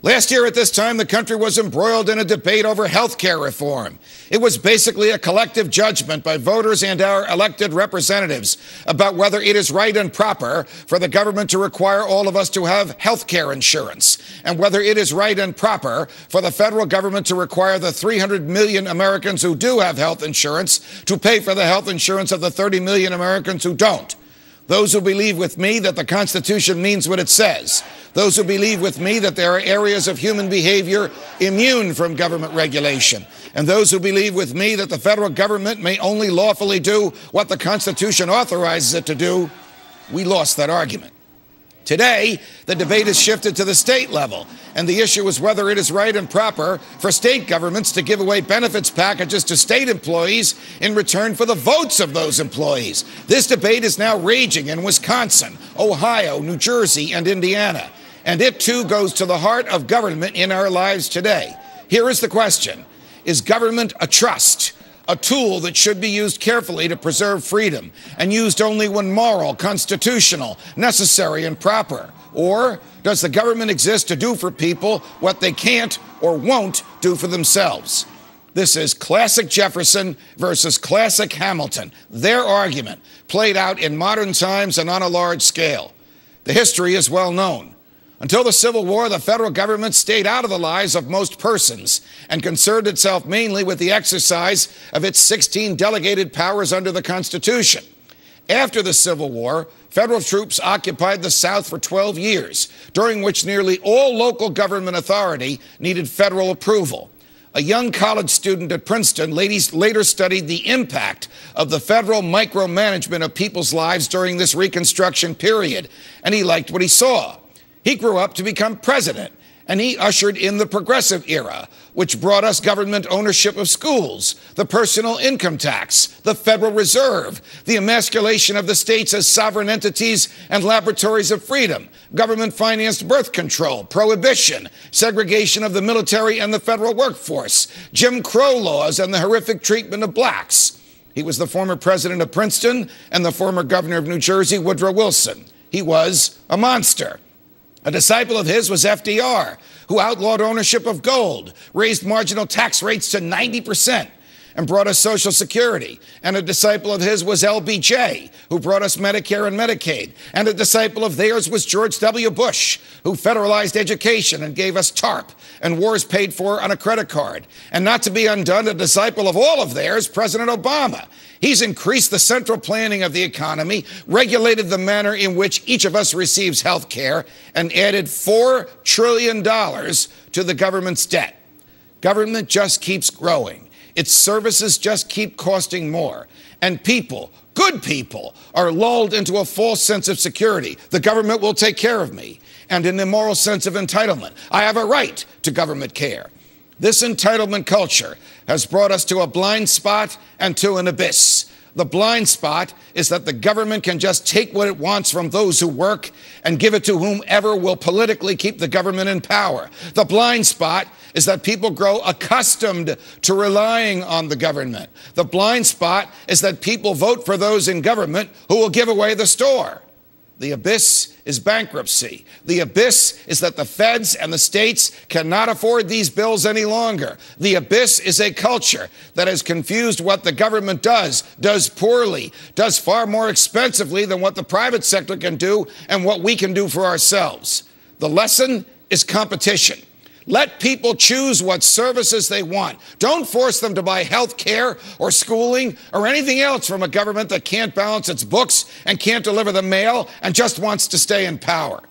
Last year at this time, the country was embroiled in a debate over health care reform. It was basically a collective judgment by voters and our elected representatives about whether it is right and proper for the government to require all of us to have health care insurance, and whether it is right and proper for the federal government to require the 300 million Americans who do have health insurance to pay for the health insurance of the 30 million Americans who don't. Those who believe with me that the Constitution means what it says. Those who believe with me that there are areas of human behavior immune from government regulation. And those who believe with me that the federal government may only lawfully do what the Constitution authorizes it to do. We lost that argument. Today, the debate has shifted to the state level, and the issue is whether it is right and proper for state governments to give away benefits packages to state employees in return for the votes of those employees. This debate is now raging in Wisconsin, Ohio, New Jersey, and Indiana, and it too goes to the heart of government in our lives today. Here is the question: is government a trust? A tool that should be used carefully to preserve freedom and used only when moral, constitutional, necessary, and proper? Or does the government exist to do for people what they can't or won't do for themselves? This is classic Jefferson versus classic Hamilton. Their argument played out in modern times and on a large scale. The history is well known. Until the Civil War, the federal government stayed out of the lives of most persons and concerned itself mainly with the exercise of its 16 delegated powers under the Constitution. After the Civil War, federal troops occupied the South for 12 years, during which nearly all local government authority needed federal approval. A young college student at Princeton later studied the impact of the federal micromanagement of people's lives during this Reconstruction period, and he liked what he saw. He grew up to become president, and he ushered in the progressive era, which brought us government ownership of schools, the personal income tax, the Federal Reserve, the emasculation of the states as sovereign entities and laboratories of freedom, government-financed birth control, prohibition, segregation of the military and the federal workforce, Jim Crow laws, and the horrific treatment of blacks. He was the former president of Princeton and the former governor of New Jersey, Woodrow Wilson. He was a monster. A disciple of his was FDR, who outlawed ownership of gold, raised marginal tax rates to 90%, and brought us Social Security. And a disciple of his was LBJ, who brought us Medicare and Medicaid. And a disciple of theirs was George W. Bush, who federalized education and gave us TARP and wars paid for on a credit card. And not to be undone, a disciple of all of theirs, President Obama. He's increased the central planning of the economy, regulated the manner in which each of us receives health care, and added $4 trillion to the government's debt. Government just keeps growing. Its services just keep costing more. And people, good people, are lulled into a false sense of security. The government will take care of me. And an immoral sense of entitlement. I have a right to government care. This entitlement culture has brought us to a blind spot and to an abyss. The blind spot is that the government can just take what it wants from those who work and give it to whomever will politically keep the government in power. The blind spot is that people grow accustomed to relying on the government. The blind spot is that people vote for those in government who will give away the store. The abyss is bankruptcy. The abyss is that the feds and the states cannot afford these bills any longer. The abyss is a culture that has confused what the government does poorly, does far more expensively than what the private sector can do and what we can do for ourselves. The lesson is competition. Let people choose what services they want. Don't force them to buy health care or schooling or anything else from a government that can't balance its books and can't deliver the mail and just wants to stay in power.